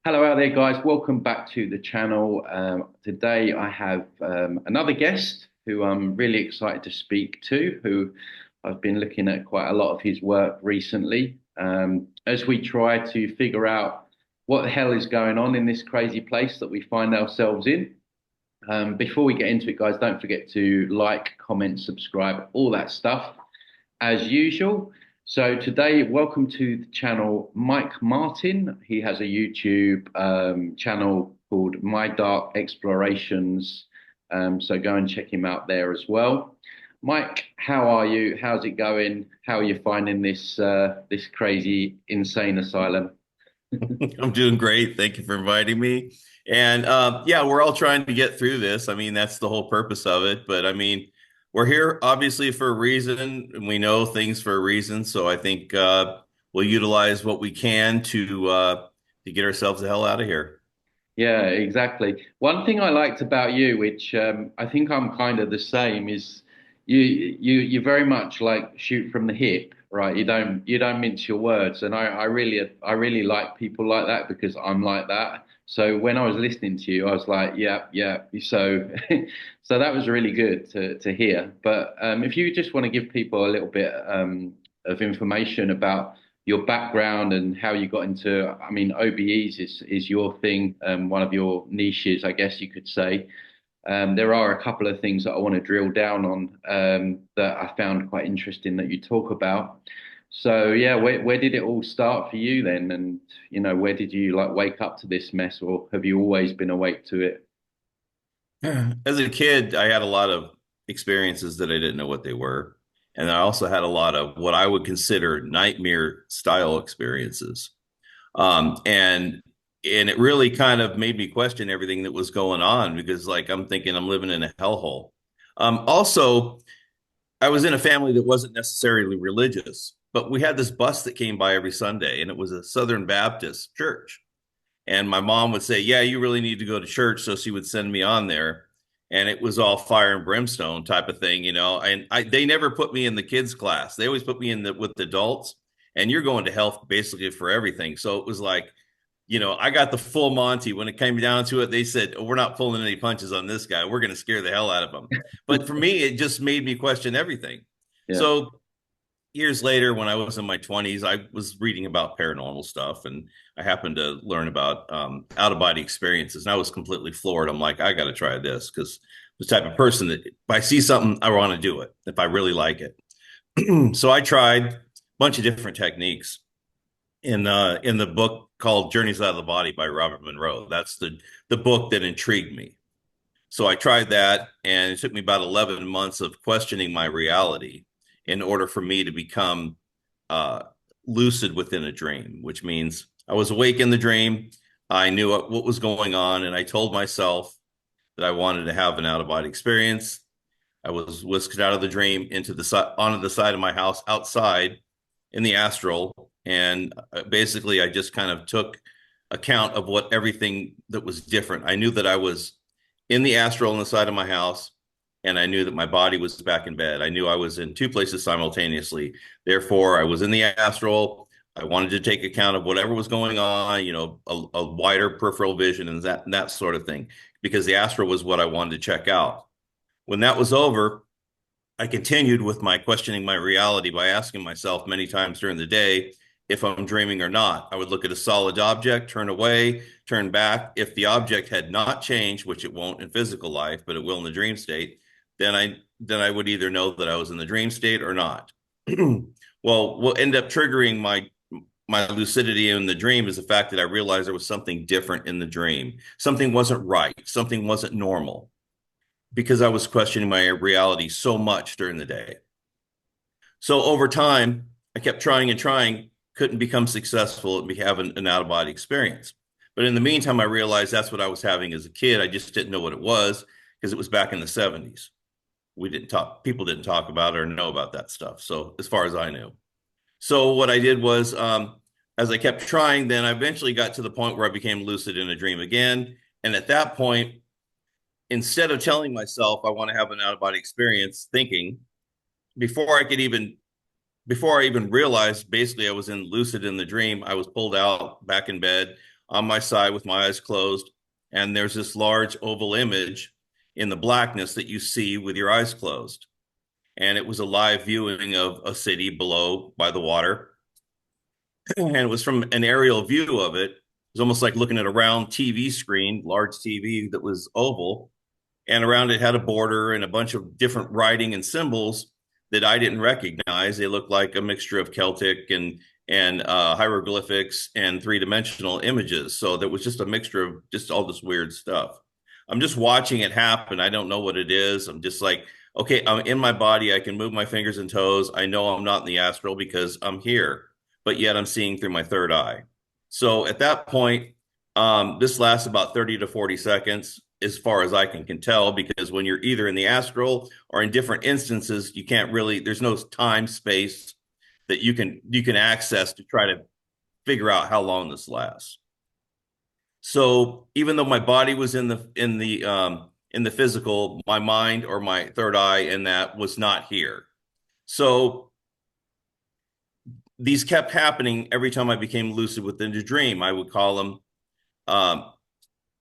Hello out there, guys. Welcome back to the channel. Today I have another guest who I'm really excited to speak to, who I've been looking at quite a lot of his work recently, as we try to figure out what the hell is going on in this crazy place that we find ourselves in. Before we get into it, guys, don't forget to like, comment, subscribe, all that stuff as usual. So today, welcome to the channel, Mike Martin. He has a YouTube channel called My Dark Explorations. So go and check him out there as well. Mike, how are you? How's it going? How are you finding this crazy, insane asylum? I'm doing great. Thank you for inviting me. And yeah, we're all trying to get through this. I mean, that's the whole purpose of it. But I mean, we're here obviously for a reason, and we know things for a reason. So I think we'll utilize what we can to get ourselves the hell out of here. Yeah, exactly. One thing I liked about you, which I think I'm kind of the same, is you very much like shoot from the hip, right? You don't mince your words, and I really like people like that because I'm like that. So when I was listening to you, I was like, yeah, yeah. So so that was really good to hear. But if you just want to give people a little bit of information about your background and how you got into, I mean, OBEs is your thing, one of your niches, I guess you could say. There are a couple of things that I want to drill down on that I found quite interesting that you talk about. So yeah, where did it all start for you then? And where did you like wake up to this mess, or have you always been awake to it? As a kid, I had a lot of experiences that I didn't know what they were. And I also had a lot of what I would consider nightmare style experiences. Um, and and it really kind of made me question everything that was going on because like I'm thinking I'm living in a hellhole. Also, I was in a family that wasn't necessarily religious, but we had this bus that came by every Sunday, and it was a Southern Baptist church. And my mom would say, "Yeah, you really need to go to church." So she would send me on there. And it was all fire and brimstone type of thing, you know. And they never put me in the kids class. They always put me in the with the adults. And you're going to hell basically for everything. So it was like, I got the full Monty. When it came down to it, they said, "Oh, we're not pulling any punches on this guy. We're going to scare the hell out of him." But for me, it just made me question everything. Yeah. So years later, when I was in my 20s, I was reading about paranormal stuff, and I happened to learn about out of body experiences. And I was completely floored. I'm like, I got to try this because the type of person that if I see something, I want to do it if I really like it. So I tried a bunch of different techniques in the book called Journeys Out of the Body by Robert Monroe. That's the book that intrigued me. So I tried that, and it took me about 11 months of questioning my reality in order for me to become uh, lucid within a dream, which means I was awake in the dream. I knew what was going on, and I told myself that I wanted to have an out of body experience. I was whisked out of the dream into onto the side of my house outside in the astral, and basically I just kind of took account of what everything that was different. I knew that I was in the astral on the side of my house, and I knew that my body was back in bed. I knew I was in two places simultaneously. Therefore, I was in the astral. I wanted to take account of whatever was going on, a wider peripheral vision and that sort of thing, because the astral was what I wanted to check out. When that was over, I continued with my questioning my reality by asking myself many times during the day if I'm dreaming or not. I would look at a solid object, turn away, turn back. If the object had not changed, which it won't in physical life, but it will in the dream state, then I would either know that I was in the dream state or not. Well, what ended up triggering my lucidity in the dream is the fact that I realized there was something different in the dream. Something wasn't right. Something wasn't normal because I was questioning my reality so much during the day. So over time, I kept trying and trying, couldn't become successful at having an out of body experience. But in the meantime, I realized that's what I was having as a kid. I just didn't know what it was because it was back in the 70s. People didn't talk about it or know about that stuff. So as far as I knew. So what I did was, as I kept trying, then I eventually got to the point where I became lucid in a dream again. And at that point, instead of telling myself I want to have an out of body experience, thinking before I could even before I even realized basically I was in lucid in the dream, I was pulled out back in bed. on my side with my eyes closed, and there's this large oval image in the blackness that you see with your eyes closed. And it was a live viewing of a city below by the water. And it was from an aerial view of it. It was almost like looking at a round TV screen, large TV that was oval. And around it had a border and a bunch of different writing and symbols that I didn't recognize. They looked like a mixture of Celtic and hieroglyphics and three-dimensional images. So there was just a mixture of just all this weird stuff. I'm just watching it happen. I don't know what it is. I'm just like, okay, I'm in my body. I can move my fingers and toes. I know I'm not in the astral because I'm here, but yet I'm seeing through my third eye. So at that point, this lasts about 30 to 40 seconds as far as I can tell, because when you're either in the astral or in different instances, you can't really, there's no time space that you can access to try to figure out how long this lasts. So even though my body was in the physical, my mind or my third eye and that was not here. So these kept happening every time I became lucid within the dream. I would call them,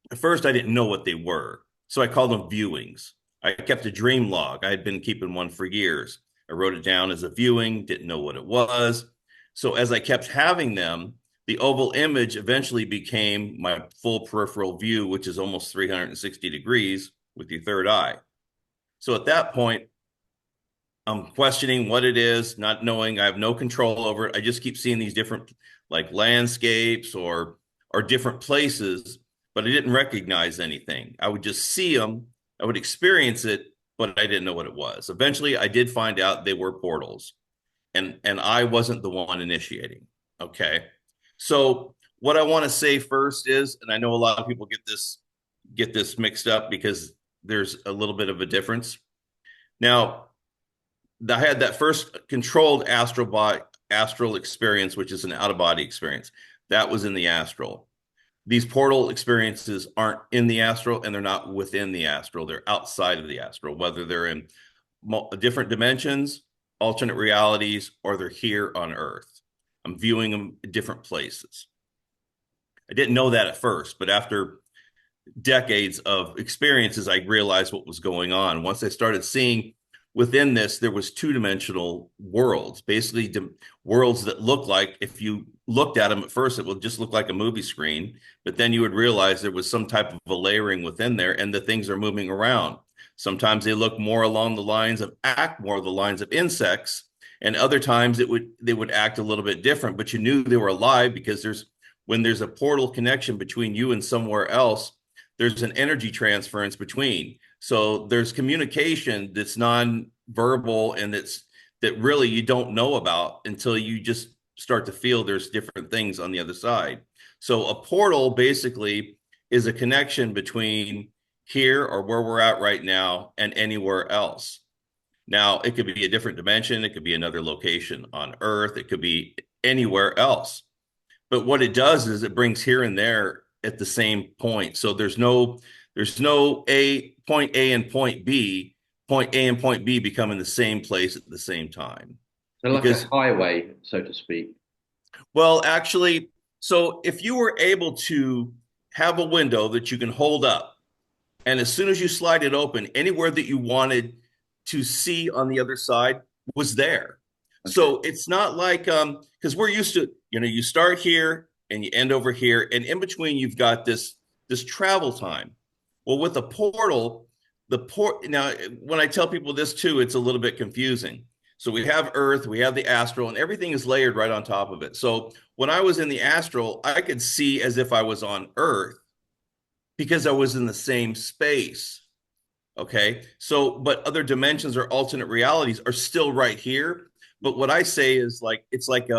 at first I didn't know what they were. So I called them viewings. I kept a dream log. I had been keeping one for years. I wrote it down as a viewing, didn't know what it was. So as I kept having them, the oval image eventually became my full peripheral view, which is almost 360 degrees with your third eye. So at that point, I'm questioning what it is, not knowing. I have no control over it. I just keep seeing these different like landscapes or different places, but I didn't recognize anything. I would just see them, I would experience it, but I didn't know what it was. Eventually, I did find out they were portals, and I wasn't the one initiating. Okay, so what I want to say first is, and I know a lot of people get this mixed up because there's a little bit of a difference. Now, I had that first controlled astral experience, which is an out of body experience. That was in the astral. These portal experiences aren't in the astral and they're not within the astral. They're outside of the astral, whether they're in different dimensions, alternate realities, or they're here on Earth. I'm viewing them in different places. I didn't know that at first, but after decades of experiences, I realized what was going on. Once I started seeing within this, there was two-dimensional worlds, basically worlds that look like, if you looked at them at first, it would just look like a movie screen, but then you would realize there was some type of a layering within there and the things are moving around. Sometimes they look more along the lines of insects, and other times they would act a little bit different, but you knew they were alive because when there's a portal connection between you and somewhere else, there's an energy transference between. So there's communication that's non-verbal and that really you don't know about until you just start to feel there's different things on the other side. So a portal basically is a connection between here or where we're at right now and anywhere else. Now, it could be a different dimension. It could be another location on Earth. It could be anywhere else. But what it does is it brings here and there at the same point. So there's no point A and point B, point A and point B becoming the same place at the same time. So like a highway, so to speak. Well, actually, so if you were able to have a window that you can hold up, and as soon as you slide it open, anywhere that you wanted to see on the other side was there. Okay. So it's not like because we're used to, you start here and you end over here, and in between you've got this travel time. Well, with a portal, now when I tell people this too, it's a little bit confusing. So we have Earth, we have the astral, and everything is layered right on top of it. So when I was in the astral, I could see as if I was on Earth because I was in the same space. Okay. So, but other dimensions or alternate realities are still right here. But what I say is it's like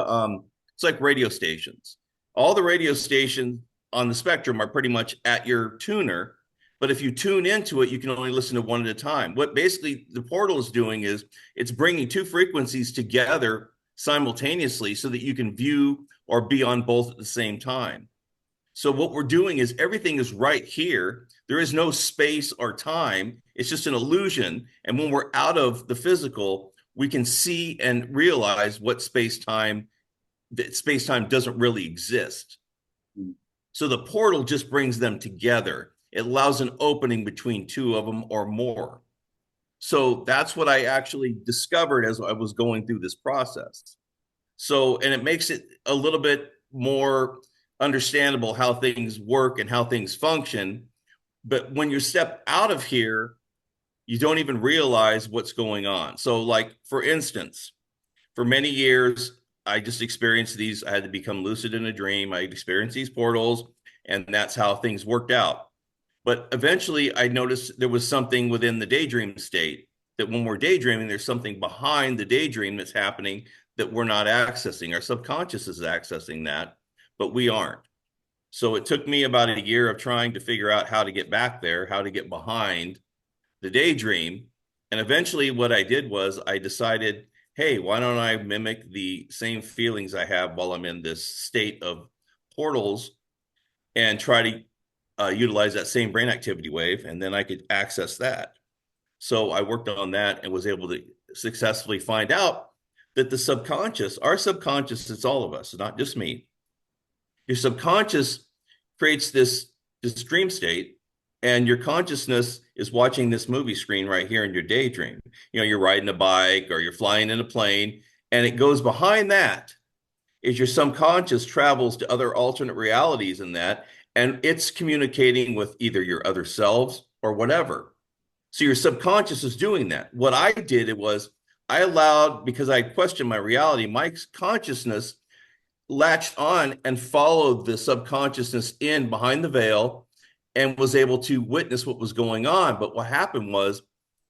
radio stations. All the radio stations on the spectrum are pretty much at your tuner. But if you tune into it, you can only listen to one at a time. What basically the portal is doing is it's bringing two frequencies together simultaneously so that you can view or be on both at the same time. So what we're doing is everything is right here. There is no space or time. It's just an illusion. And when we're out of the physical, we can see and realize what space-time doesn't really exist. So the portal just brings them together. It allows an opening between two of them or more. So that's what I actually discovered as I was going through this process. So, and it makes it a little bit more understandable how things work and how things function. But when you step out of here, you don't even realize what's going on. So, like, for instance, for many years, I just experienced these. I had to become lucid in a dream. I experienced these portals, and that's how things worked out. But eventually, I noticed there was something within the daydream state that when we're daydreaming, there's something behind the daydream that's happening that we're not accessing. Our subconscious is accessing that, but we aren't. So it took me about a year of trying to figure out how to get back there, how to get behind the daydream. And eventually, what I did was I decided, hey, why don't I mimic the same feelings I have while I'm in this state of portals and try to utilize that same brain activity wave, and then I could access that. So I worked on that and was able to successfully find out that the subconscious, our subconscious, it's all of us, not just me. Your subconscious creates this dream state, and your consciousness is watching this movie screen right here in your daydream. You know, you're riding a bike or you're flying in a plane, and it goes behind that is your subconscious travels to other alternate realities in that, and it's communicating with either your other selves or whatever. So your subconscious is doing that. What I did, it was I allowed, because I questioned my reality, my consciousness latched on and followed the subconsciousness in behind the veil and was able to witness what was going on. But what happened was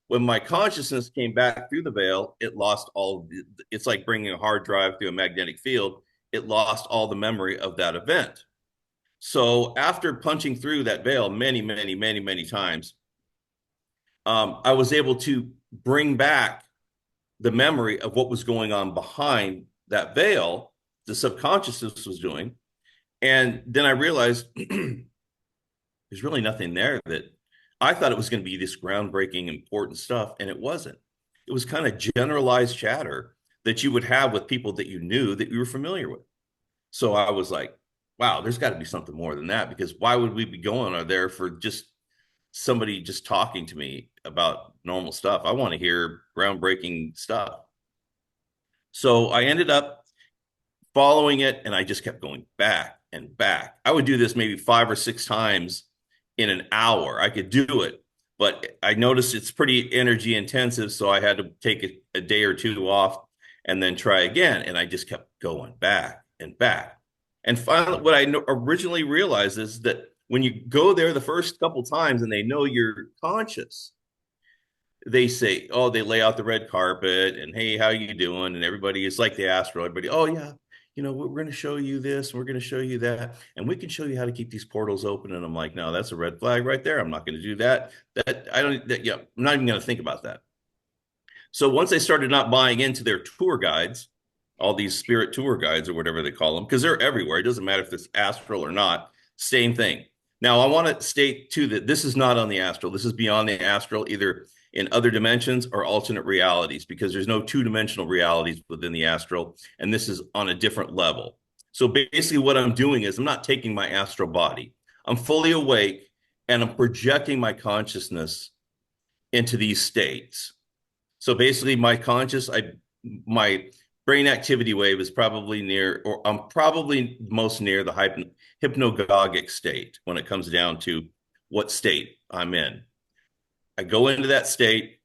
when my consciousness came back through the veil, it lost all, it's like bringing a hard drive through a magnetic field. It lost all the memory of that event. So after punching through that veil many, many, many, many times, I was able to bring back the memory of what was going on behind that veil, the subconsciousness was doing. And then I realized there's really nothing there that I thought it was going to be this groundbreaking, important stuff. And it wasn't. It was kind of generalized chatter that you would have with people that you knew that you were familiar with. So I was like, wow, there's got to be something more than that, because why would we be going there for just somebody just talking to me about normal stuff? I want to hear groundbreaking stuff. So I ended up following it, and I just kept going back and back. I would do this maybe 5 or 6 times in an hour. I could do it, but I noticed it's pretty energy intensive, so I had to take a day or two off and then try again. And I just kept going back and back. And finally, what I originally realized is that when you go there the first couple times and they know you're conscious, they say, oh, they lay out the red carpet and, hey, how you doing? And everybody is like the Astral. Everybody, oh yeah, you know, we're going to show you this, we're going to show you that, and we can show you how to keep these portals open. And I'm like, no, that's a red flag right there. I'm not going to do that. Yeah, I'm not even going to think about that. So once I started not buying into their tour guides, all these spirit tour guides or whatever they call them, because they're everywhere. It doesn't matter if it's Astral or not, same thing. Now, I want to state too that this is not on the Astral. This is beyond the Astral, either in other dimensions or alternate realities, because there's no two-dimensional realities within the Astral, and this is on a different level. So basically what I'm doing is I'm not taking my astral body. I'm fully awake, and I'm projecting my consciousness into these states. So basically my brain activity wave is probably near, or I'm probably most near the hypnagogic state when it comes down to what state I'm in. I go into that state.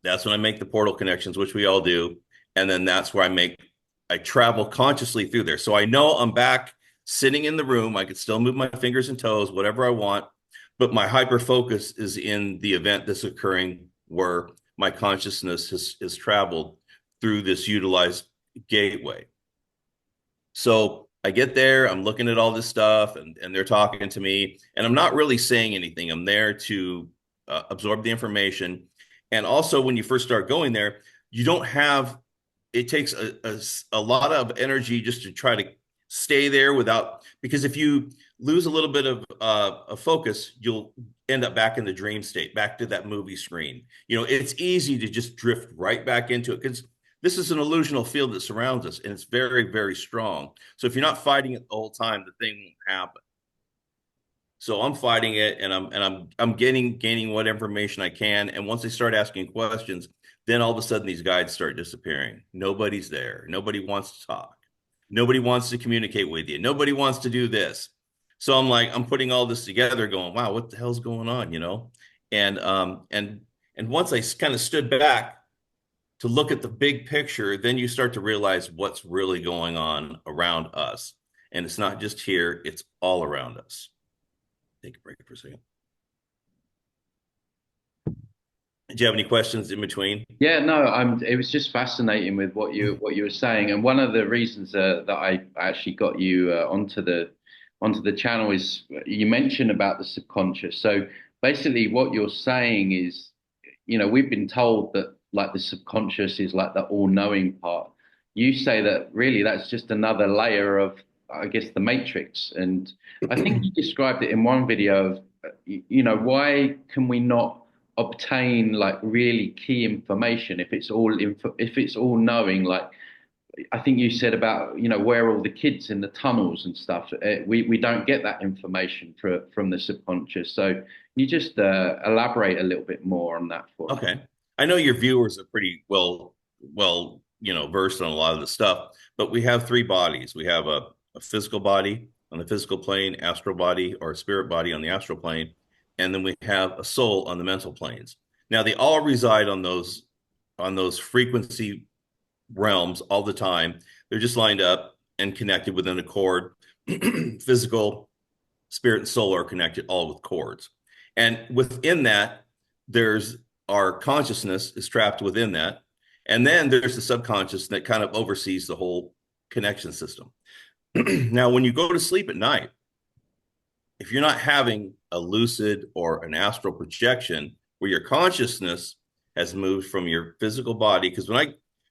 That's when I make the portal connections, which we all do. And then that's where I travel consciously through there. So I know I'm back sitting in the room. I could still move my fingers and toes, whatever I want. But my hyper focus is in the event that's occurring where my consciousness has traveled through this utilized gateway. So I get there, I'm looking at all this stuff, and they're talking to me, and I'm not really saying anything. I'm there to absorb the information. And also, when you first start going there, you don't have, it takes a lot of energy just to try to stay there without, because if you lose a little bit of focus, you'll end up back in the dream state, back to that movie screen. You know, it's easy to just drift right back into it because this is an illusional field that surrounds us, and it's very, very strong. So if you're not fighting it the whole time, the thing won't happen. So I'm fighting it, and I'm gaining what information I can. And once they start asking questions, then all of a sudden these guides start disappearing. Nobody's there. Nobody wants to talk. Nobody wants to communicate with you. Nobody wants to do this. So I'm like, I'm putting all this together, going, wow, what the hell's going on, you know? And and once I kind of stood back to look at the big picture, then you start to realize what's really going on around us. And it's not just here, it's all around us. Take a break for a second. Do you have any questions in between? Yeah, no, it was just fascinating with what you were saying, and one of the reasons that I actually got you onto the channel is you mentioned about the subconscious. So basically, what you're saying is, you know, we've been told that like the subconscious is like the all-knowing part. You say that really that's just another layer of, I guess, the matrix. And I think you described it in one video of, you know, why can we not obtain like really key information if it's if it's all knowing? Like I think you said about, you know, where all the kids in the tunnels and stuff. We don't get that information from the subconscious. So you just elaborate a little bit more on that for us. Okay. I know your viewers are pretty you know, versed on a lot of the stuff, but we have three bodies. We have a physical body on the physical plane, astral body or spirit body on the astral plane, and then we have a soul on the mental planes. Now they all reside on those frequency realms all the time. They're just lined up and connected within a cord. Physical, spirit, and soul are connected all with cords. And within that, there's our consciousness is trapped within that. And then there's the subconscious that kind of oversees the whole connection system. Now, when you go to sleep at night, if you're not having a lucid or an astral projection where your consciousness has moved from your physical body, because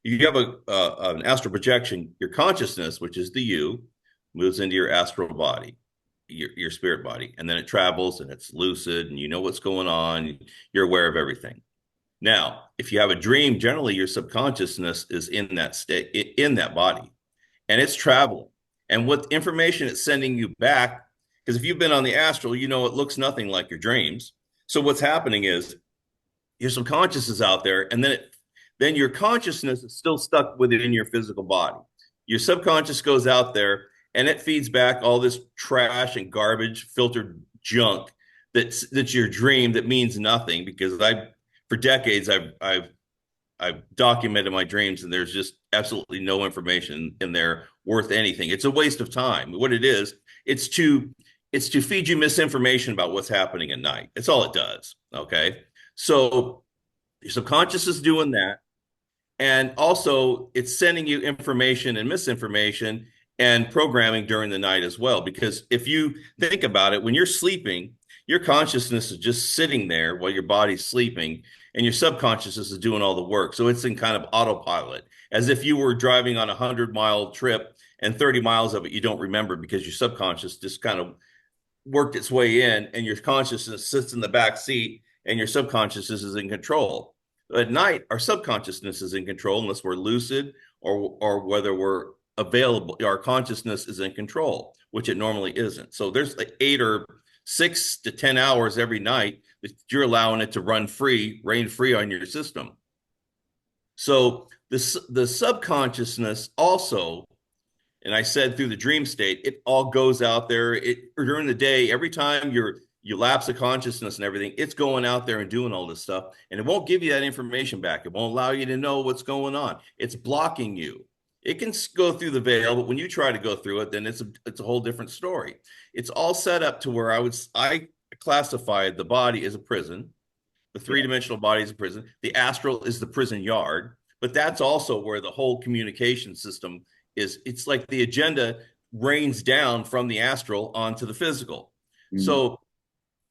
you have an astral projection, your consciousness, which is the you, moves into your astral body, your spirit body, and then it travels and it's lucid and you know what's going on. You're aware of everything. Now, if you have a dream, generally your subconsciousness is in that state, in that body, and it's traveling. And what information it's sending you back, because if you've been on the astral, you know it looks nothing like your dreams. So what's happening is your subconscious is out there, and then your consciousness is still stuck within your physical body. Your subconscious goes out there and it feeds back all this trash and garbage, filtered junk that's your dream that means nothing. Because for decades I've documented my dreams, and there's just absolutely no information in there worth anything. It's a waste of time. What it is, it's to feed you misinformation about what's happening at night. It's all it does. Okay, so your subconscious is doing that. And also, it's sending you information and misinformation and programming during the night as well. Because if you think about it, when you're sleeping, your consciousness is just sitting there while your body's sleeping, and your subconsciousness is doing all the work. So it's in kind of autopilot, as if you were driving on a 100-mile trip and 30 miles of it you don't remember because your subconscious just kind of worked its way in, and your consciousness sits in the back seat and your subconsciousness is in control. At night, our subconsciousness is in control unless we're lucid, or whether we're available. Our consciousness is in control, which it normally isn't. So there's like 8 or 6 to 10 hours every night that you're allowing it to reign free on your system. So the subconsciousness also, and I said through the dream state, it all goes out there. During the day, every time you lapse of consciousness and everything, it's going out there and doing all this stuff, and it won't give you that information back. It won't allow you to know what's going on. It's blocking you. It can go through the veil, but when you try to go through it, then it's a whole different story. It's all set up to where I classified the body as a prison. The three-dimensional body is a prison. The astral is the prison yard, but that's also where the whole communication system is. It's like the agenda rains down from the astral onto the physical. So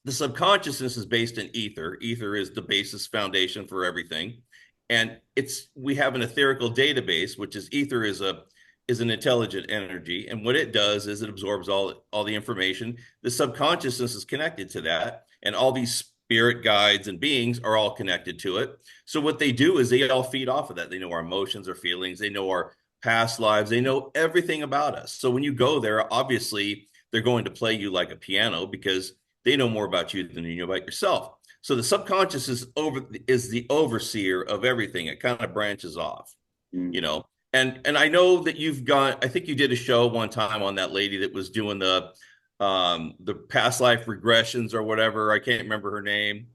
the subconsciousness is based in ether. Ether is the basis foundation for everything. And we have an etherical database, which is ether is an intelligent energy. And what it does is it absorbs all the information. The subconsciousness is connected to that. And all these spirit guides and beings are all connected to it. So what they do is they all feed off of that. They know our emotions, our feelings, they know our past lives, they know everything about us. So when you go there, obviously they're going to play you like a piano, because they know more about you than you know about yourself. So the subconscious is the overseer of everything. It kind of branches off, Mm. you know. And I know that you've got, I think you did a show one time on that lady that was doing the past life regressions or whatever. I can't remember her name.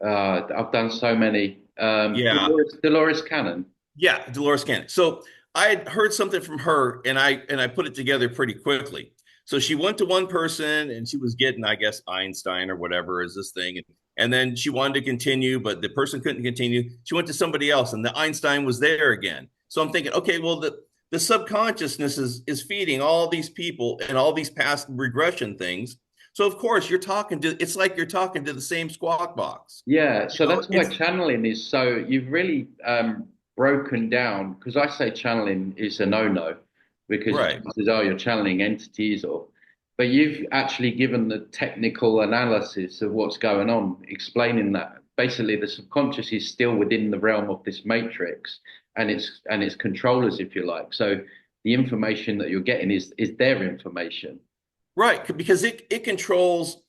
I've done so many. Yeah. Dolores Cannon. Yeah, Dolores Cannon. So I had heard something from her, and I put it together pretty quickly. So she went to one person, and she was getting, I guess, Einstein or whatever is this thing, and then she wanted to continue, but the person couldn't continue. She went to somebody else, and the Einstein was there again. So I'm thinking, okay, well, the subconsciousness is feeding all these people and all these past regression things. So of course you're talking to. It's like you're talking to the same squawk box. Yeah, You so know, that's why it's channeling is so, you've really broken down, because I say channeling is a no-no because right. chances are you're channeling entities, but you've actually given the technical analysis of what's going on, explaining that basically the subconscious is still within the realm of this matrix and its controllers, if you like. So the information that you're getting is their information. Right, because it controls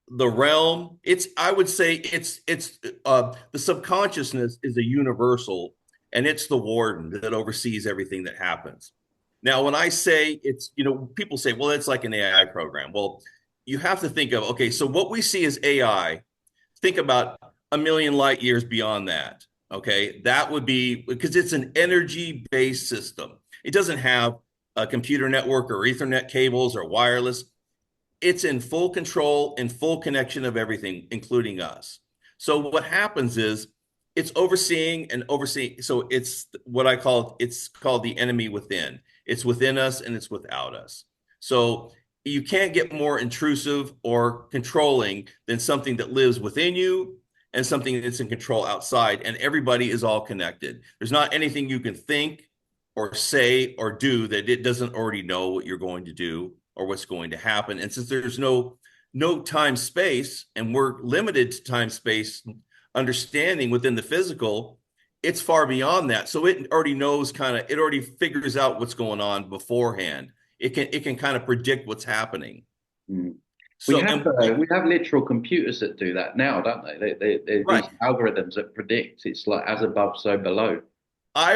the realm. It's I would say it's the subconsciousness is a universal, and it's the warden that oversees everything that happens. Now, when I say it's, people say, well, it's like an AI program. Well, you have to think of, okay, so what we see as AI, think about a million light years beyond that. Okay, that would be because it's an energy based system. It doesn't have a computer network or Ethernet cables or wireless. It's in full control and full connection of everything, including us. So what happens is it's overseeing and overseeing. So it's called the enemy within. It's within us and it's without us. So you can't get more intrusive or controlling than something that lives within you and something that's in control outside. And everybody is all connected. There's not anything you can think or say or do that it doesn't already know what you're going to do or what's going to happen. And since there's no time space, and we're limited to time space understanding within the physical, it's far beyond that. So it already knows it already figures out what's going on beforehand. It can kind of predict what's happening. Mm. So and We have literal computers that do that now, don't they? right. These algorithms that predict, it's like as above, so below. I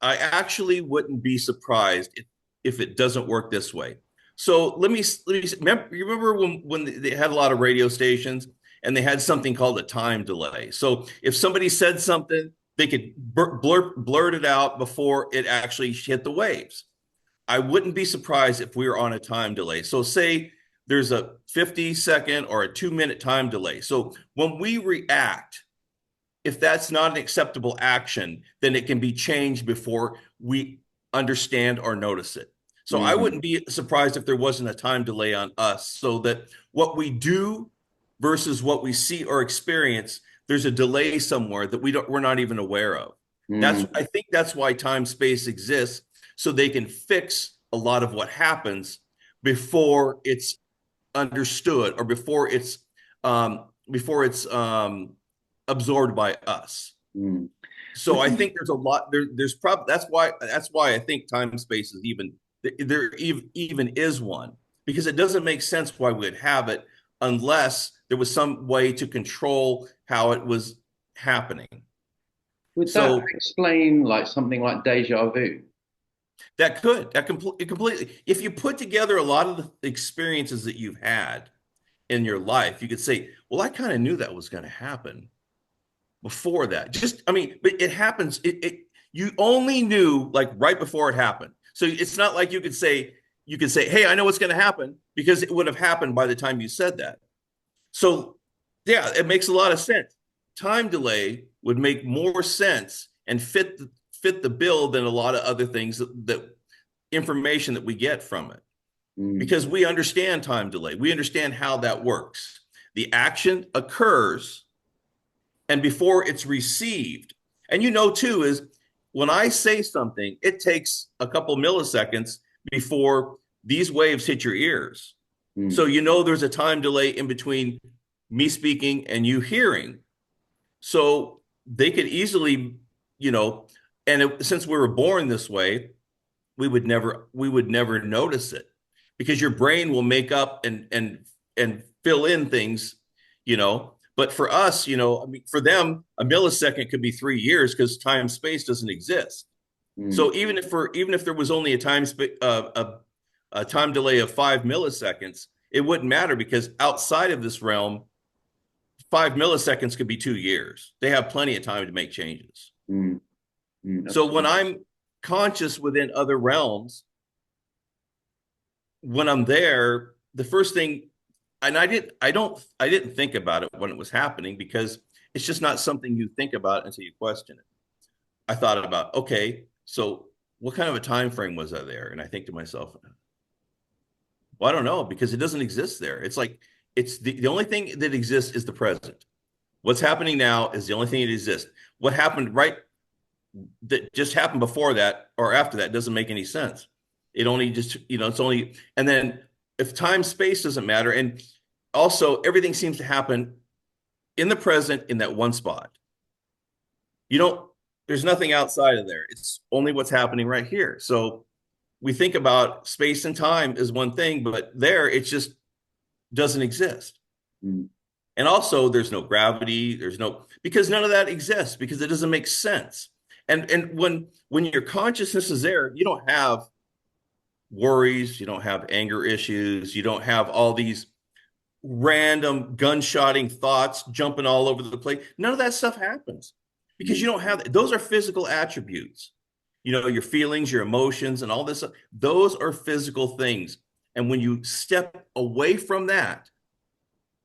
actually wouldn't be surprised if it doesn't work this way. So let me remember, you remember when they had a lot of radio stations and they had something called a time delay. So if somebody said something, they could blurt it out before it actually hit the waves. I wouldn't be surprised if we were on a time delay. So say there's a 50-second or a 2-minute time delay. So when we react, if that's not an acceptable action, then it can be changed before we understand or notice it. So I Mm. wouldn't be surprised if there wasn't a time delay on us, so that what we do versus what we see or experience, there's a delay somewhere that we're not even aware of. Mm. I think that's why time space exists, so they can fix a lot of what happens before it's understood or before it's absorbed by us. Mm. So I think there's a lot there's probably that's why I think time space is even is one, because it doesn't make sense why we'd have it unless there was some way to control how it was happening. Would that So explain like something like deja vu? it completely, if you put together a lot of the experiences that you've had in your life, you could say, well, I kind of knew that was going to happen before that. Just, I mean, but it happens. You only knew like right before it happened. So it's not like you could say, hey, I know what's going to happen, because it would have happened by the time you said that. So yeah, it makes a lot of sense. Time delay would make more sense and fit the bill than a lot of other things that information that we get from it, Mm. because we understand time delay. We understand how that works. The action occurs, and before it's received. And too, is when I say something, it takes a couple milliseconds before these waves hit your ears. So Mm. there's a time delay in between me speaking and you hearing. So they could easily, you know, since we were born this way, we would never notice it. because your brain will make up and fill in things, you know. But for us, you know, I mean, for them, a millisecond could be 3 years because time space doesn't exist. Mm, So even if there was only a time delay of 5 milliseconds, it wouldn't matter because outside of this realm, 5 milliseconds could be 2 years. They have plenty of time to make changes. mm, So when absolutely. I'm conscious within other realms, when I'm there, the first thing, and I didn't think about it when it was happening because it's just not something you think about until you question it. I thought about, okay, so what kind of a time frame was I there? And I think to myself, well, I don't know because it doesn't exist there. It's like it's the only thing that exists is the present. What's happening now is the only thing that exists. What happened right that just happened before that or after that doesn't make any sense. It only just, you know, it's only, and then if time space doesn't matter, and also everything seems to happen in the present in that one spot. You don't, there's nothing outside of there. It's only what's happening right here. So we think about space and time as one thing, but there it just doesn't exist. Mm, And also there's no gravity, there's no, because none of that exists because it doesn't make sense. And when your consciousness is there, you don't have worries, you don't have anger issues, you don't have all these random gunshotting thoughts jumping all over the place. None of that stuff happens because mm, you don't have those are physical attributes. You know, your feelings, your emotions, and all this stuff, those are physical things. And when you step away from that,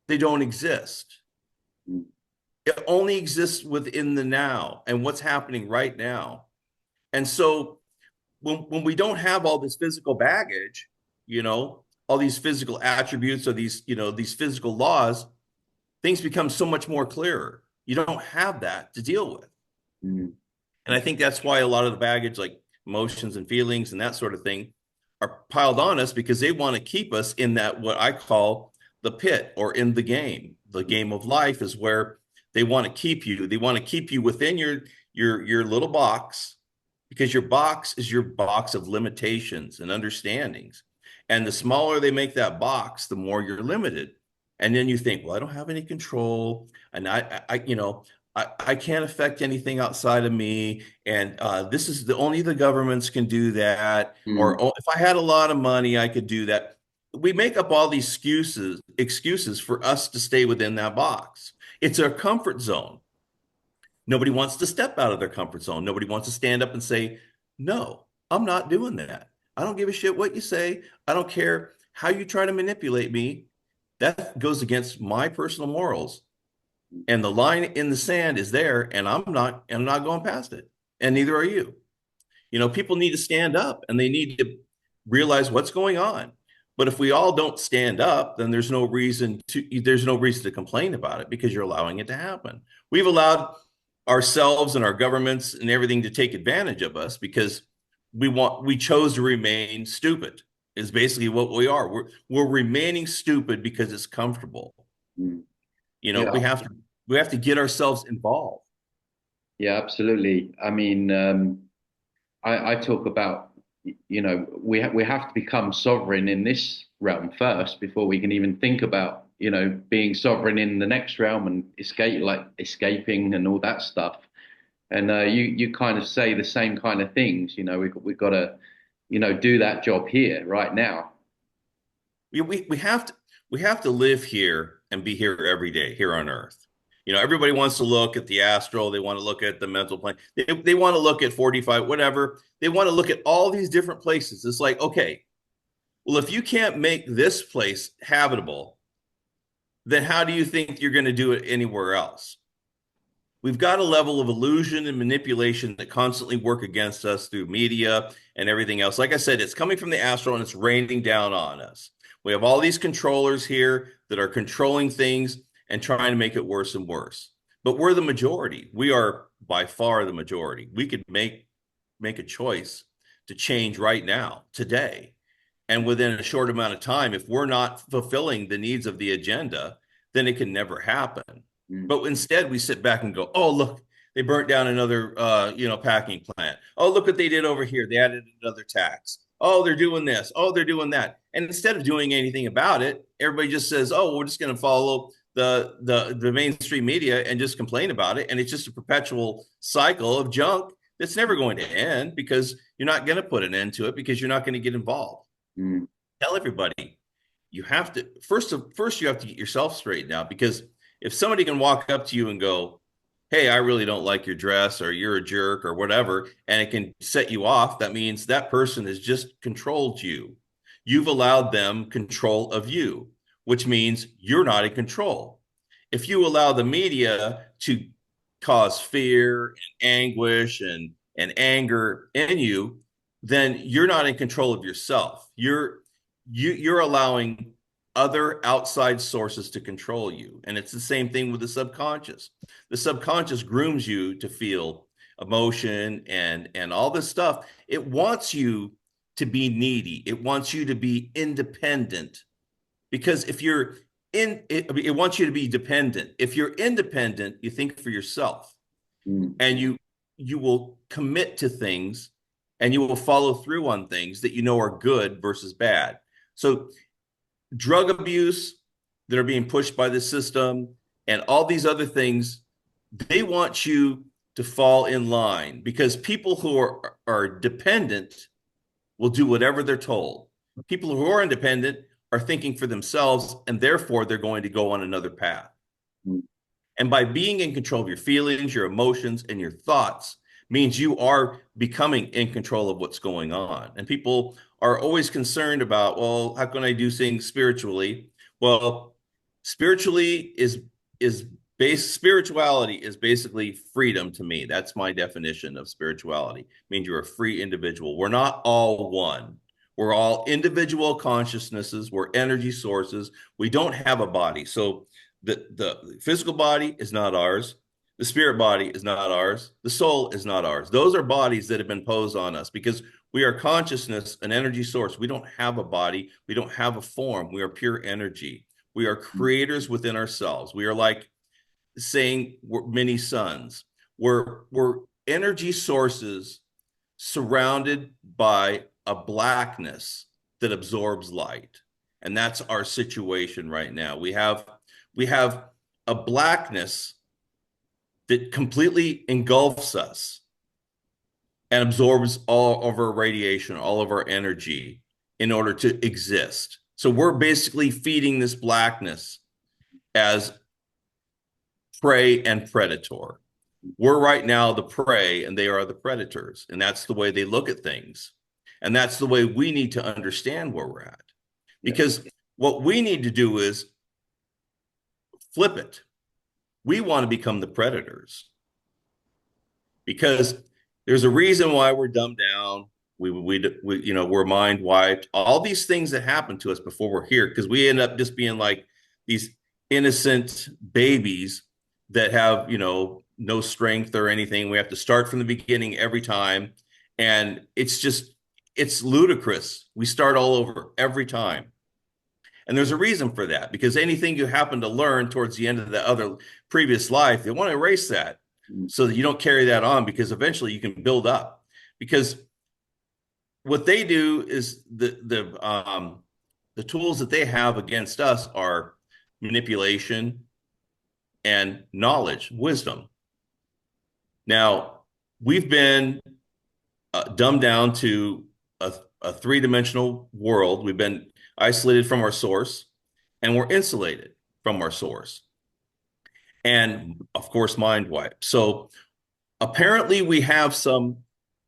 they don't exist. mm, It only exists within the now and what's happening right now. And so when we don't have all this physical baggage, you know, all these physical attributes or these, you know, these physical laws, things become so much more clearer. You don't have that to deal with. mm, And I think that's why a lot of the baggage, like emotions and feelings and that sort of thing, are piled on us because they want to keep us in that, what I call the pit or in the game. The game of life is where they want to keep you. They want to keep you within your little box because your box is your box of limitations and understandings. And the smaller they make that box, the more you're limited. And then you think, well, I don't have any control, and you know, I can't affect anything outside of me, and this is the only the governments can do that, or mm, oh, if I had a lot of money, I could do that. We make up all these excuses for us to stay within that box. It's our comfort zone. Nobody wants to step out of their comfort zone. Nobody wants to stand up and say, no, I'm not doing that. I don't give a shit what you say. I don't care how you try to manipulate me. That goes against my personal morals. And the line in the sand is there, and I'm not going past it. And neither are you. You know, people need to stand up and they need to realize what's going on. But if we all don't stand up, then there's no reason to complain about it because you're allowing it to happen. We've allowed ourselves and our governments and everything to take advantage of us because we chose to remain stupid is basically what we are. We're remaining stupid because it's comfortable. mm. You know, Yeah, we have to get ourselves involved. yeah, absolutely. I mean, I talk about, you know, we have to become sovereign in this realm first before we can even think about, you know, being sovereign in the next realm and escaping and all that stuff. And you kind of say the same kind of things. You know, we've got to, you know, do that job here right now. We we have to live here and be here every day here on Earth. You know, everybody wants to look at the astral. They want to look at the mental plane. They want to look at 45, whatever. They want to look at all these different places. It's like, okay, well, if you can't make this place habitable, then how do you think you're going to do it anywhere else? We've got a level of illusion and manipulation that constantly work against us through media and everything else. Like I said, it's coming from the astral and it's raining down on us. We have all these controllers here that are controlling things and trying to make it worse and worse. But we're the majority. We are by far the majority. We could make a choice to change right now, today. And within a short amount of time, if we're not fulfilling the needs of the agenda, then it can never happen. Mm, But instead, we sit back and go, "Oh, look, they burnt down another, you know, packing plant. Oh, look what they did over here. They added another tax. oh, they're doing this, oh, they're doing that. And instead of doing anything about it, everybody just says, oh, we're just going to follow the mainstream media and just complain about it. And it's just a perpetual cycle of junk that's never going to end, because you're not going to put an end to it, because you're not going to get involved. Mm. Tell everybody, you have to first you have to get yourself straightened out, because if somebody can walk up to you and go, hey, I really don't like your dress, or you're a jerk, or whatever, and it can set you off, that means that person has just controlled you. You've allowed them control of you, which means you're not in control. If you allow the media to cause fear and anguish and anger in you, then you're not in control of yourself. You're allowing other outside sources to control you. And it's the same thing with the subconscious. The subconscious grooms you to feel emotion and all this stuff. It wants you to be needy. It wants you to be independent, because if you're it wants you to be dependent. If you're independent, you think for yourself, Mm. and you will commit to things, and you will follow through on things that you know are good versus bad. So drug abuse that are being pushed by the system and all these other things, they want you to fall in line, because people who are dependent will do whatever they're told. People who are independent are thinking for themselves, and therefore they're going to go on another path. Mm. And by being in control of your feelings, your emotions, and your thoughts means you are becoming in control of what's going on. And people are always concerned about, well, how can I do things spiritually? Well, spiritually is spirituality is basically freedom to me. That's my definition of spirituality. It means you're a free individual. We're not all one. We're all individual consciousnesses. We're energy sources. We don't have a body. So the physical body is not ours. The spirit body is not ours. The soul is not ours. Those are bodies that have been posed on us, because we are consciousness, an energy source. We don't have a body. We don't have a form. We are pure energy. We are creators within ourselves. We are like saying we're many suns. We're energy sources surrounded by a blackness that absorbs light. And that's our situation right now. We have a blackness that completely engulfs us and absorbs all of our radiation, all of our energy in order to exist. So we're basically feeding this blackness as prey and predator. We're right now the prey and they are the predators. And that's the way they look at things. And that's the way we need to understand where we're at. Because what we need to do is flip it. We want to become the predators, because there's a reason why we're dumbed down. We're mind wiped. All these things that happen to us before we're here, because we end up just being like these innocent babies that have, no strength or anything. We have to start from the beginning every time. And it's ludicrous. We start all over every time. And there's a reason for that, because anything you happen to learn towards the end of the other previous life, they want to erase that so that you don't carry that on, because eventually you can build up. Because what they do is the tools that they have against us are manipulation and knowledge, wisdom. Now, we've been dumbed down to a three-dimensional world. We've been isolated from our source, and we're insulated from our source. And of course, mind wipe. So apparently we have some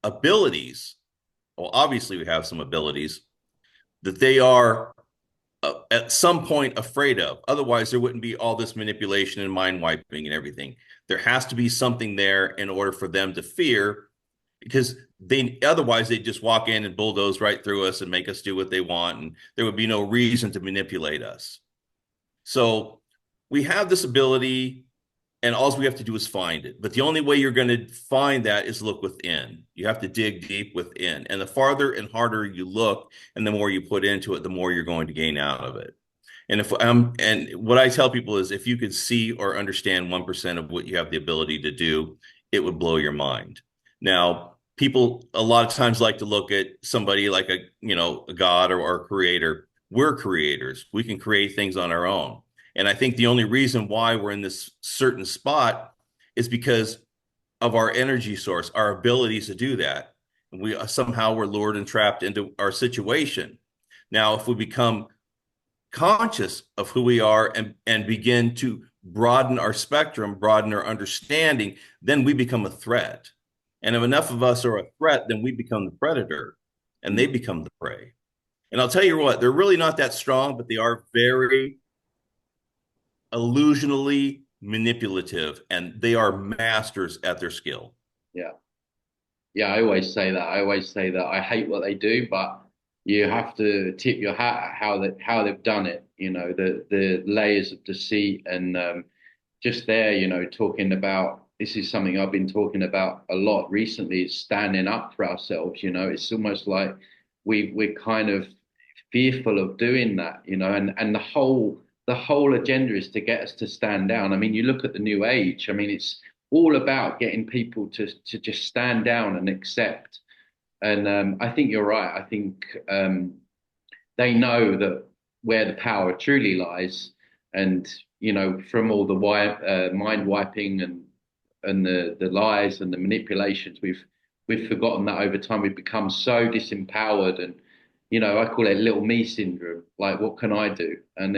abilities. Well, obviously we have some abilities that they are at some point afraid of. Otherwise, there wouldn't be all this manipulation and mind wiping and everything. There has to be something there in order for them to fear, because otherwise they'd just walk in and bulldoze right through us and make us do what they want, and there would be no reason to manipulate us. So we have this ability, and all we have to do is find it. But the only way you're going to find that is look within. You have to dig deep within. And the farther and harder you look, and the more you put into it, the more you're going to gain out of it. And what I tell people is, if you could see or understand 1% of what you have the ability to do, it would blow your mind. Now, people a lot of times like to look at somebody like a god or a creator. We're creators. We can create things on our own. And I think the only reason why we're in this certain spot is because of our energy source, our abilities to do that. And we somehow we're lured and trapped into our situation. Now, if we become conscious of who we are and begin to broaden our spectrum, broaden our understanding, then we become a threat. And if enough of us are a threat, then we become the predator and they become the prey. And I'll tell you what, they're really not that strong, but they are very illusionally manipulative and they are masters at their skill. Yeah. Yeah, I always say that. I always say that I hate what they do, but you have to tip your hat at how they've done it. You know, the layers of deceit and just there, you know, talking about this is something I've been talking about a lot recently, is standing up for ourselves. You know, it's almost like we're kind of fearful of doing that, you know, and the whole agenda is to get us to stand down. I mean, you look at the new age, I mean, it's all about getting people to just stand down and accept. And I think you're right. I think they know that where the power truly lies, and you know, from all the mind wiping and the lies and the manipulations, we've forgotten that over time we've become so disempowered, and you know, I call it little me syndrome. Like, what can I do? And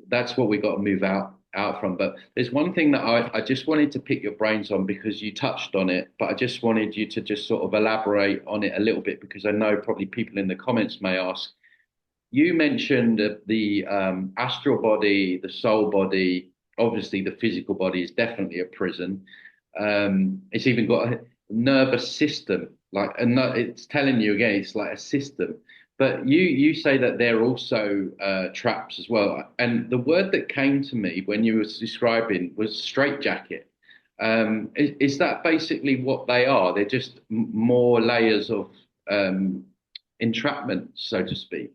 that's what we got to move out from. But there's one thing that I just wanted to pick your brains on because you touched on it, but I just wanted you to just sort of elaborate on it a little bit because I know probably people in the comments may ask. You mentioned the astral body, the soul body. Obviously, the physical body is definitely a prison. It's even got a nervous system, like, and it's telling you again, it's like a system. But you say that they're also traps as well. And the word that came to me when you were describing was straitjacket. Is that basically what they are? They're just more layers of entrapment, so to speak.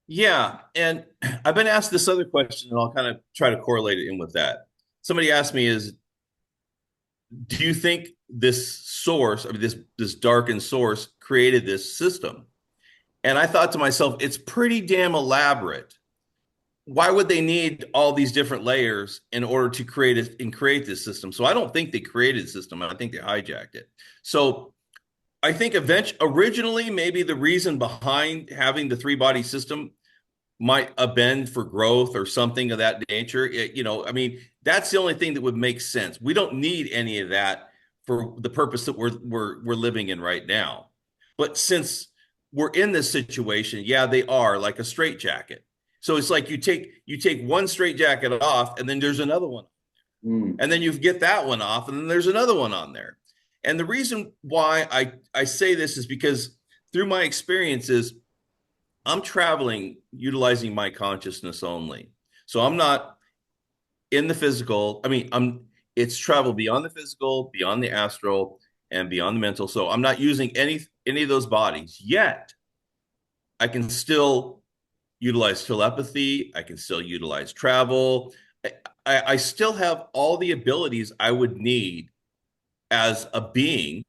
Yeah. And I've been asked this other question, and I'll kind of try to correlate it in with that. Somebody asked me, do you think this source, I mean, this darkened source created this system? And I thought to myself, it's pretty damn elaborate. Why would they need all these different layers in order to create this system? So I don't think they created the system. I think they hijacked it. So I think originally, maybe the reason behind having the three body system might have been for growth or something of that nature. I mean, that's the only thing that would make sense. We don't need any of that for the purpose that we're living in right now. But since we're in this situation, yeah, they are like a straitjacket. So it's like you take one straitjacket off, and then there's another one, Mm. and then you get that one off, and then there's another one on there. And the reason why I say this is because through my experiences, I'm traveling utilizing my consciousness only. So I'm not in the physical. I mean, it's travel beyond the physical, beyond the astral, and beyond the mental. So I'm not using any of those bodies yet. I can still utilize telepathy. I can still utilize travel. I still have all the abilities I would need as a being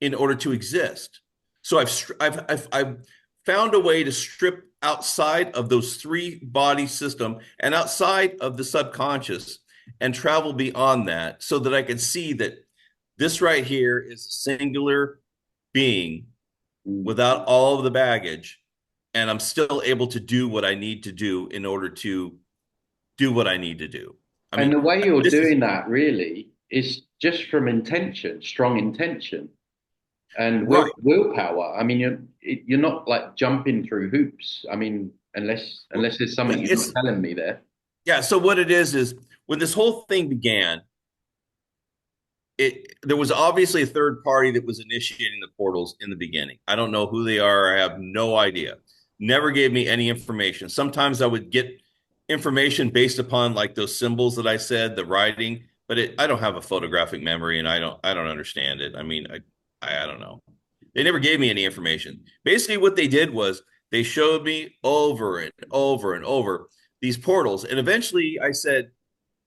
in order to exist. So I've found a way to strip outside of those three body system and outside of the subconscious and travel beyond that so that I can see that this right here is a singular being Mm. without all of the baggage, and I'm still able to do what I need to do in order to do what I need to do. I And mean, the way you're this is doing that really is just from intention, strong intention, and right. willpower. I mean, you're not like jumping through hoops. I mean, unless there's something Yeah, you're not it's telling me there. yeah. So what it is when this whole thing began, there was obviously a third party that was initiating the portals in the beginning. I don't know who they are. I have no idea. Never gave me any information. Sometimes I would get information based upon like those symbols that I said, the writing, but I don't have a photographic memory and I don't understand it. I mean, I don't know. They never gave me any information. Basically, what they did was they showed me over and over and over these portals. And eventually I said,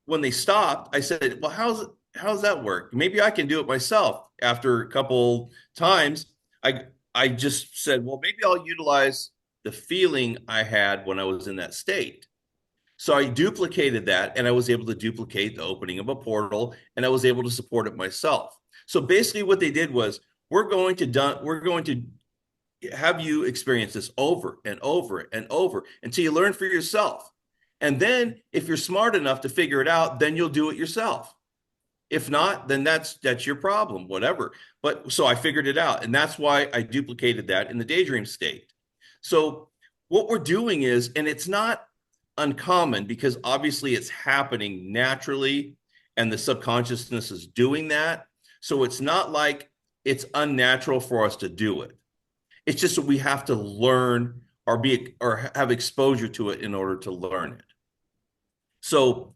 when they stopped, I said, well, how's it? how does that work? Maybe I can do it myself. After a couple times, I I just said, well, maybe I'll utilize the feeling I had when I was in that state. So I duplicated that and I was able to duplicate the opening of a portal and I was able to support it myself. So basically what they did was we're going to have you experience this over and over and over until you learn for yourself. And then if you're smart enough to figure it out, then you'll do it yourself. If not, then that's your problem, whatever. But so I figured it out, and that's why I duplicated that in the daydream state. So what we're doing is, and it's not uncommon because obviously it's happening naturally, and the subconsciousness is doing that. So it's not like it's unnatural for us to do it. It's just that we have to learn or have exposure to it in order to learn it. So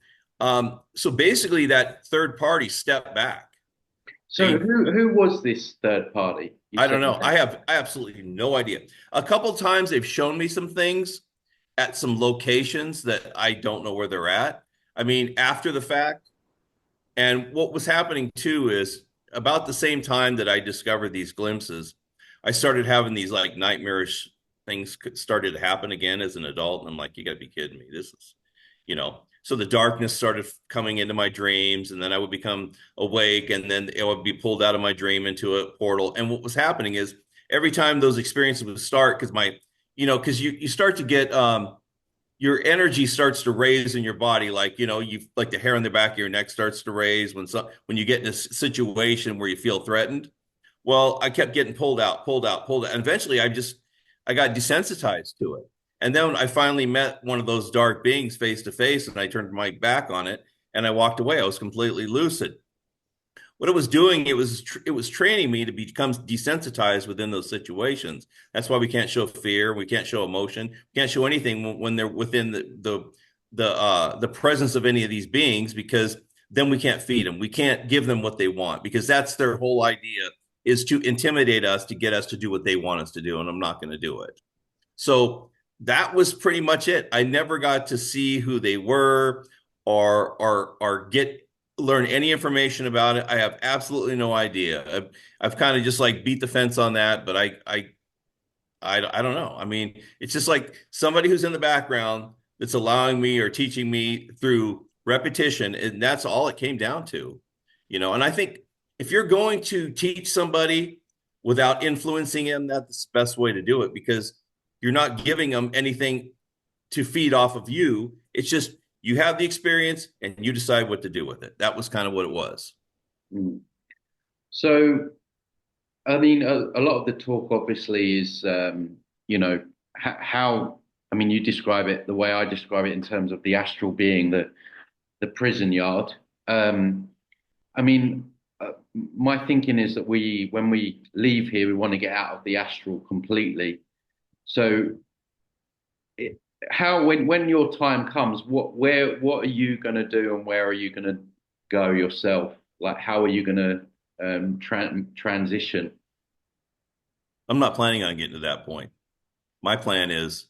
so basically that third party stepped back. So They who was this third party? You I said don't know. I have absolutely no idea. A couple times they've shown me some things at some locations that I don't know where they're at. I mean, after the fact. And what was happening too is about the same time that I discovered these glimpses, I started having these like nightmarish things started to happen again as an adult. And I'm like, you got to be kidding me. This is, you know, so the darkness started coming into my dreams and then I would become awake and then it would be pulled out of my dream into a portal. And what was happening is every time those experiences would start, because because you start to get, your energy starts to raise in your body, like you like the hair on the back of your neck starts to raise when you get in a situation where you feel threatened. Well, I kept getting pulled out, pulled out, pulled out, and eventually I got desensitized to it. And then I finally met one of those dark beings face to face, and I turned my back on it and I walked away. I was completely lucid. What it was doing, it was training me to become desensitized within those situations. That's why we can't show fear, we can't show emotion, we can't show anything when they're within the presence of any of these beings, because then we can't feed them, we can't give them what they want, because that's their whole idea, is to intimidate us to get us to do what they want us to do, and I'm not going to do it. So that was pretty much it. I never got to see who they were or get learn any information about it. I have absolutely no idea. I've kind of just like beat the fence on that, but I don't know. I mean, it's just like somebody who's in the background that's allowing me or teaching me through repetition, and that's all it came down to, And I think if you're going to teach somebody without influencing them, that's the best way to do it, because you're not giving them anything to feed off of you. It's just you have the experience and you decide what to do with it. That was kind of what it was. Mm. So, I mean, a lot of the talk obviously is, how, I mean, you describe it the way I describe it in terms of the astral being the prison yard. Um, I mean, my thinking is that when we leave here, we want to get out of the astral completely. So, how when your time comes, what are you going to do, and where are you going to go yourself? Like, how are you going to transition? I'm not planning on getting to that point. My plan is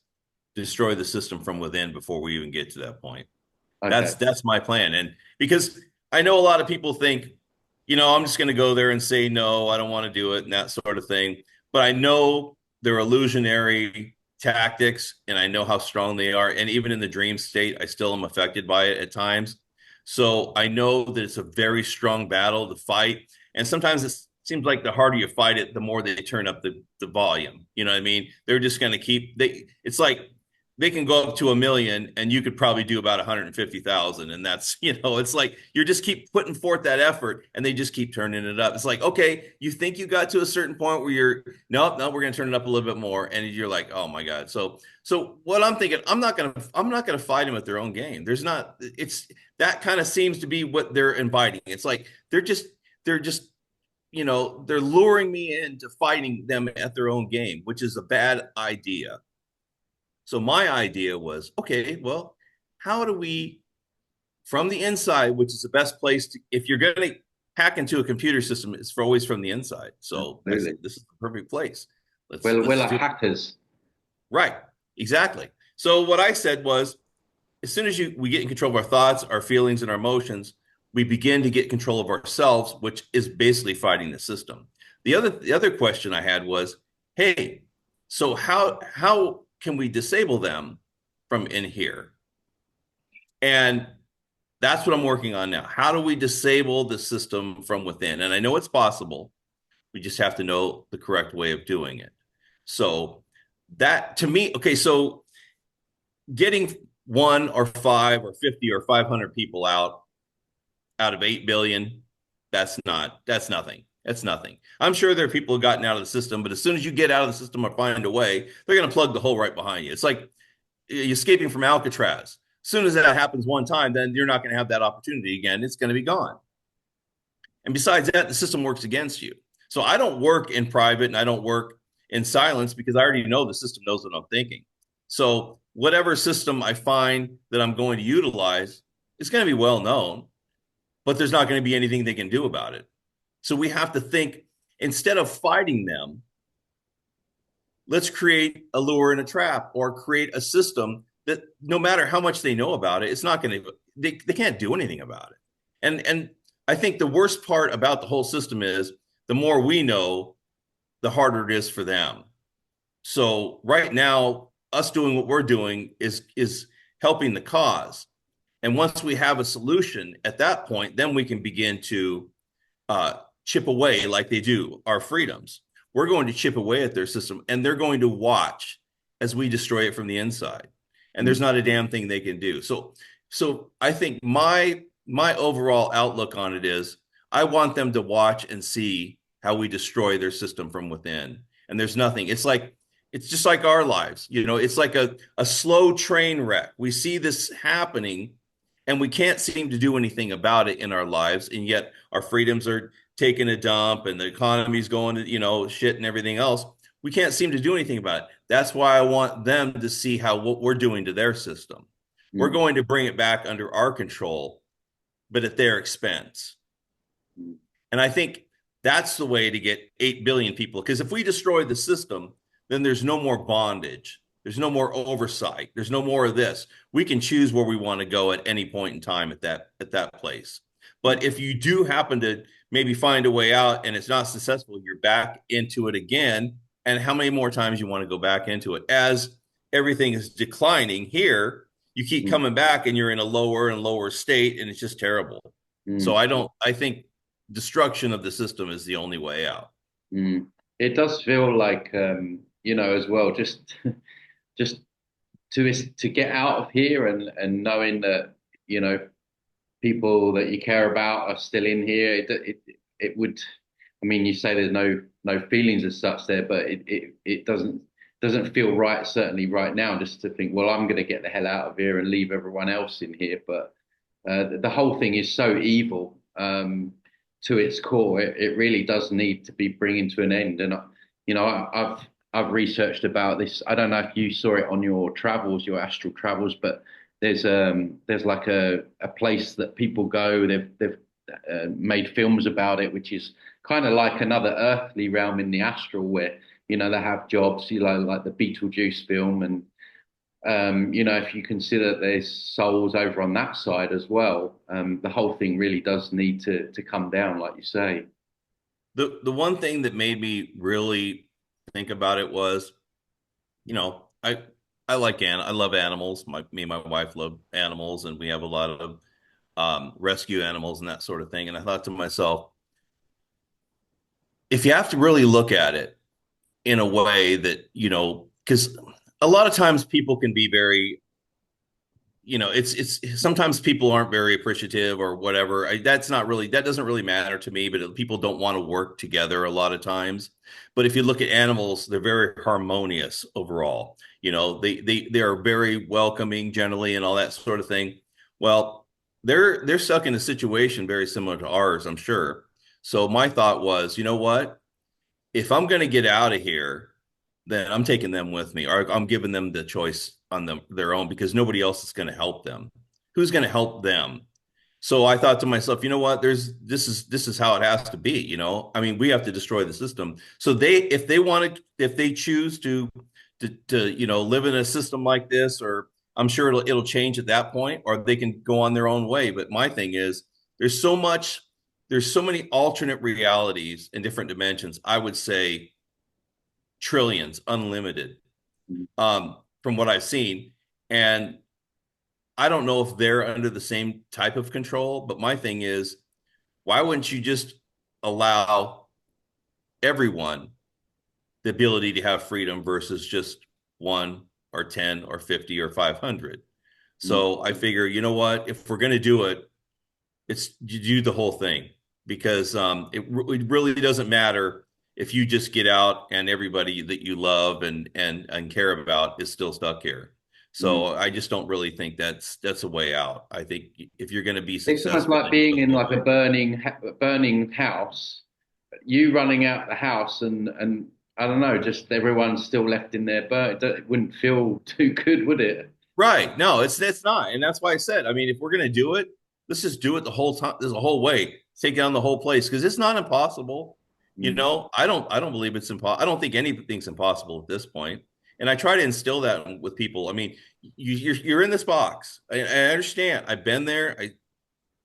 destroy the system from within before we even get to that point. Okay. That's my plan. And because I know a lot of people think, I'm just going to go there and say no, I don't want to do it and that sort of thing. But I know they're illusionary tactics and I know how strong they are. And even in the dream state, I still am affected by it at times. So I know that it's a very strong battle to fight. And sometimes it seems like the harder you fight it, the more they turn up the volume. You know what I mean? They're just going to it's like they can go up to 1 million and you could probably do about 150,000. And that's, it's like you just keep putting forth that effort and they just keep turning it up. It's like, okay, you think you got to a certain point where no, we're going to turn it up a little bit more. And you're like, oh my God. So what I'm thinking, I'm not going to fight them at their own game. That kind of seems to be what they're inviting. It's like, they're just, they're luring me into fighting them at their own game, which is a bad idea. So my idea was, okay, well, how do we, from the inside, which is the best place if you're going to hack into a computer system, it's always from the inside. So I Absolutely. said, this is the perfect place. We're Let's like do it. hackers. Right. Exactly. So what I said was, as soon as we get in control of our thoughts, our feelings, and our emotions, we begin to get control of ourselves, which is basically fighting the system. The other question I had was, hey, so how can we disable them from in here? And that's what I'm working on now. How do we disable the system from within? And I know it's possible. We just have to know the correct way of doing it. So that to me, okay, so getting one or five or 50 or 500 people out of 8 billion, that's nothing. That's nothing. I'm sure there are people who've gotten out of the system, but as soon as you get out of the system or find a way, they're going to plug the hole right behind you. It's like escaping from Alcatraz. As soon as that happens one time, then you're not going to have that opportunity again. It's going to be gone. And besides that, the system works against you. So I don't work in private and I don't work in silence because I already know the system knows what I'm thinking. So whatever system I find that I'm going to utilize is going to be well known, but there's not going to be anything they can do about it. So we have to think, instead of fighting them, let's create a lure and a trap, or create a system that no matter how much they know about it, it's not going to, they can't do anything about it. And I think the worst part about the whole system is the more we know, the harder it is for them. So right now, us doing what we're doing is helping the cause. And once we have a solution at that point, then we can begin to chip away like they do our freedoms. We're going to chip away at their system, and they're going to watch as we destroy it from the inside. And there's not a damn thing they can do. So I think my overall outlook on it is I want them to watch and see how we destroy their system from within. And there's nothing. It's just like our lives. It's like a slow train wreck. We see this happening and we can't seem to do anything about it in our lives. And yet our freedoms are taking a dump and the economy's going to, shit and everything else. We can't seem to do anything about it. That's why I want them to see what we're doing to their system. Mm. We're going to bring it back under our control, but at their expense. Mm. And I think that's the way to get 8 billion people. Because if we destroy the system, then there's no more bondage. There's no more oversight. There's no more of this. We can choose where we want to go at any point in time at that place. But if you do happen to maybe find a way out and it's not successful, you're back into it again. And how many more times you want to go back into it? As everything is declining here, you keep coming back and you're in a lower and lower state, and it's just terrible. Mm. So I think destruction of the system is the only way out. Mm. It does feel like, as well, just to get out of here and knowing that, people that you care about are still in here. It would, I mean, you say there's no feelings as such there, but it doesn't feel right, certainly right now, just to think, well, I'm going to get the hell out of here and leave everyone else in here. But the whole thing is so evil to its core. It really does need to be bringing to an end. And I've researched about this. I don't know if you saw it on your travels, your astral travels, but there's like a place that people go. They've made films about it, which is kind of like another earthly realm in the astral, where they have jobs, like the Beetlejuice film, and if you consider that there's souls over on that side as well, the whole thing really does need to come down, like you say. The one thing that made me really think about it was, I love animals. Me and my wife love animals, and we have a lot of rescue animals and that sort of thing. And I thought to myself, if you have to really look at it in a way that, because a lot of times people can be very, it's sometimes people aren't very appreciative or whatever. That doesn't really matter to me, but people don't want to work together a lot of times. But if you look at animals, they're very harmonious overall. They are very welcoming generally and all that sort of thing. Well, they're stuck in a situation very similar to ours, I'm sure. So my thought was, you know what? If I'm going to get out of here, then I'm taking them with me, or I'm giving them the choice on their own, because nobody else is going to help them. Who's going to help them? So I thought to myself, you know what? This is how it has to be. I mean, we have to destroy the system. So if they choose to live in a system like this, or I'm sure it'll change at that point, or they can go on their own way. But my thing is, there's so much, there's so many alternate realities in different dimensions. I would say trillions, unlimited, from what I've seen. And I don't know if they're under the same type of control, but my thing is, why wouldn't you just allow everyone the ability to have freedom versus just one or 10 or 50 or 500? So I figure, you know what, if we're going to do it, it's you do the whole thing, because it really doesn't matter if you just get out and everybody that you love and care about is still stuck here. Mm. So I just don't really think that's a way out. I think if you're going to be It's almost successful, like then you being go in the whole like a way. burning house, you running out the house, and I don't know, just everyone's still left in their burn. It wouldn't feel too good, would it? Right. No, it's not. And that's why I said, I mean, if we're going to do it, let's just do it the whole time. There's a whole way. Take down the whole place, because it's not impossible. You Mm. know, I don't believe it's impossible. I don't think anything's impossible at this point. And I try to instill that with people. I mean, you're in this box. I understand. I've been there. A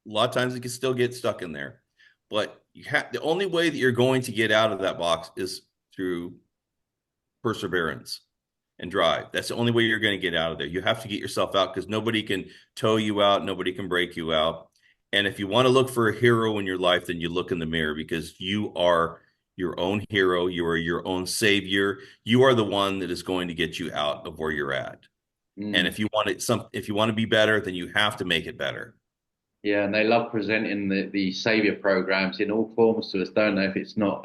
lot of times you can still get stuck in there, but you have the only way that you're going to get out of that box is through perseverance and drive. That's the only way you're going to get out of there. You have to get yourself out, because nobody can tow you out, nobody can break you out. And if you want to look for a hero in your life, then you look in the mirror, because you are your own hero. You are your own savior. You are the one that is going to get you out of where you're at. And Mm. if you want to be better, then you have to make it better. Yeah, and they love presenting the savior programs in all forms to us, don't they? If it's not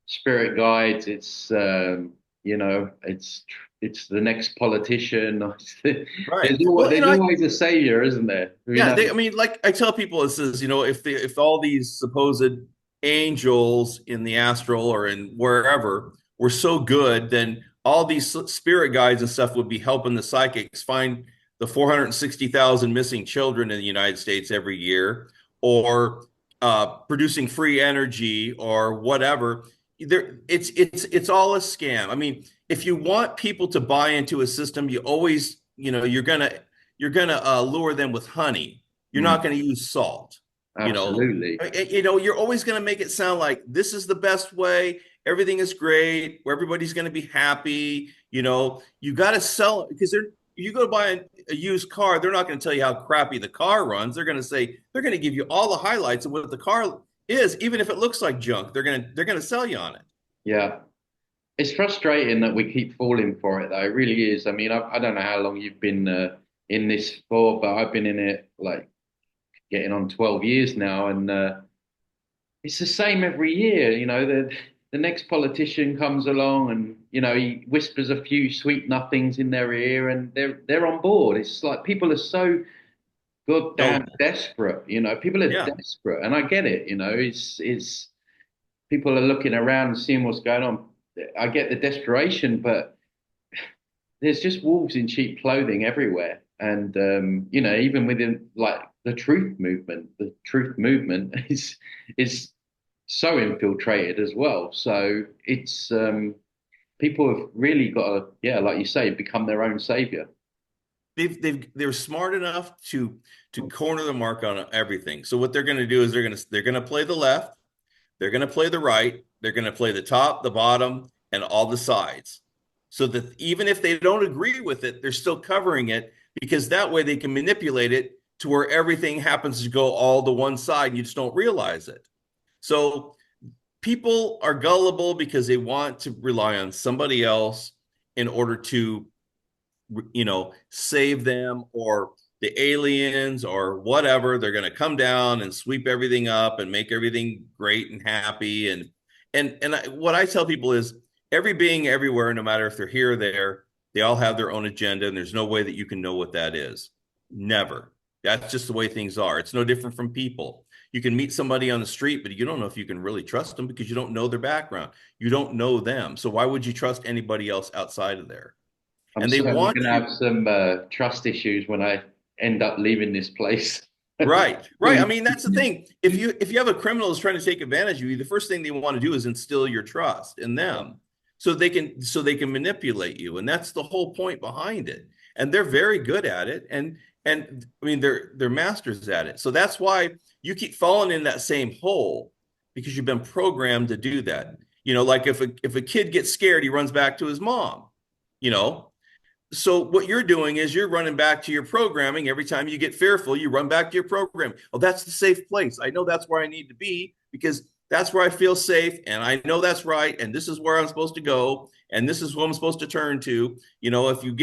spirit guides, it's it's the next politician. Right. Well, There's always a savior, isn't there? You yeah, know. I mean, like I tell people, it says, if all these supposed angels in the astral or in wherever were so good, then all these spirit guides and stuff would be helping the psychics find the 460,000 missing children in the United States every year, or producing free energy or whatever. It's all a scam. I mean, if you want people to buy into a system, you always, you're gonna lure them with honey. You're Mm, not going to use salt. You know, absolutely. you're always going to make it sound like this is the best way. Everything is great. Where everybody's going to be happy. You got to sell it, because you go to buy a used car. They're not going to tell you how crappy the car runs. They're going to give you all the highlights of what the car is, even if it looks like junk. They're going to sell you on it. Yeah. It's frustrating that we keep falling for it, though. It really is. I mean, I don't know how long you've been in this for, but I've been in it like getting on 12 years now, and it's the same every year. The next politician comes along, and he whispers a few sweet nothings in their ear, and they're on board. It's like people are so Oh, goddamn desperate. People are yeah. desperate, and I get it. It's people are looking around and seeing what's going on. I get the desperation, but there's just wolves in cheap clothing everywhere. And even within like the truth movement is so infiltrated as well. So it's people have really got to, yeah, like you say, become their own savior. They're smart enough to corner the mark on everything. So what they're going to do is they're going to play the left, they're going to play the right, they're going to play the top, the bottom, and all the sides. So that even if they don't agree with it, they're still covering it, because that way they can manipulate it to where everything happens to go all to one side and you just don't realize it. So people are gullible because they want to rely on somebody else in order to save them, or the aliens or whatever. They're going to come down and sweep everything up and make everything great and happy. What I tell people is, every being everywhere, no matter if they're here or there, they all have their own agenda, and there's no way that you can know what that is. Never. That's just the way things are. It's no different from people. You can meet somebody on the street, but you don't know if you can really trust them, because you don't know their background. You don't know them. So why would you trust anybody else outside of there? I'm And they certainly want going to you. have some trust issues when I end up leaving this place. Right, right. I mean, that's the thing. If you have a criminal who's trying to take advantage of you, the first thing they want to do is instill your trust in them, so they can manipulate you, and that's the whole point behind it. And they're very good at it. And And I mean, they're masters at it. So that's why you keep falling in that same hole because you've been programmed to do that. Like if a kid gets scared, he runs back to his mom. You know, so what you're doing is you're running back to your programming. Every time you get fearful, you run back to your program. Oh, that's the safe place. I know that's where I need to be because that's where I feel safe. And I know that's right. And this is where I'm supposed to go. And this is who I'm supposed to turn to. If you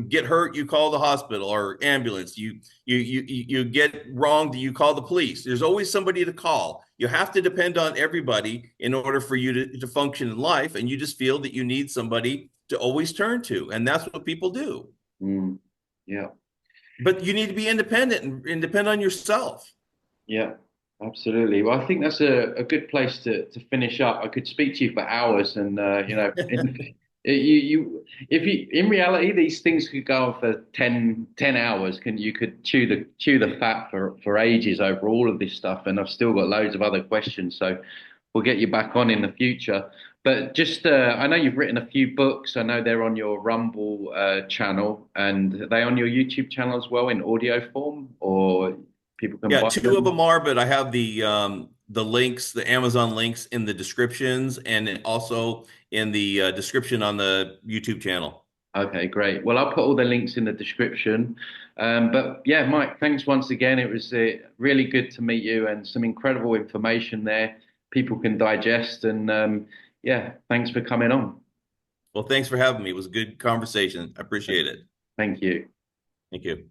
get hurt, you call the hospital or ambulance. You get wronged, you call the police. There's always somebody to call. You have to depend on everybody in order for you to function in life. And you just feel that you need somebody to always turn to. And that's what people do. Mm. Yeah. But you need to be independent and depend on yourself. Yeah, absolutely. Well, I think that's a good place to finish up. I could speak to you for hours, and if you in reality these things could go on for 10 hours. You could chew the fat for ages over all of this stuff, and I've still got loads of other questions. So we'll get you back on in the future. But just, I know you've written a few books. I know they're on your Rumble channel, and are they on your YouTube channel as well in audio form, or people can Yeah, buy two of them? them are, but I have the links, the Amazon links in the descriptions and also in the description on the YouTube channel. Okay, great. Well, I'll put all the links in the description. But yeah, Mike, thanks once again. It was really good to meet you and some incredible information there people can digest. And yeah, thanks for coming on. Well, thanks for having me. It was a good conversation. I appreciate it. Thank you. Thank you.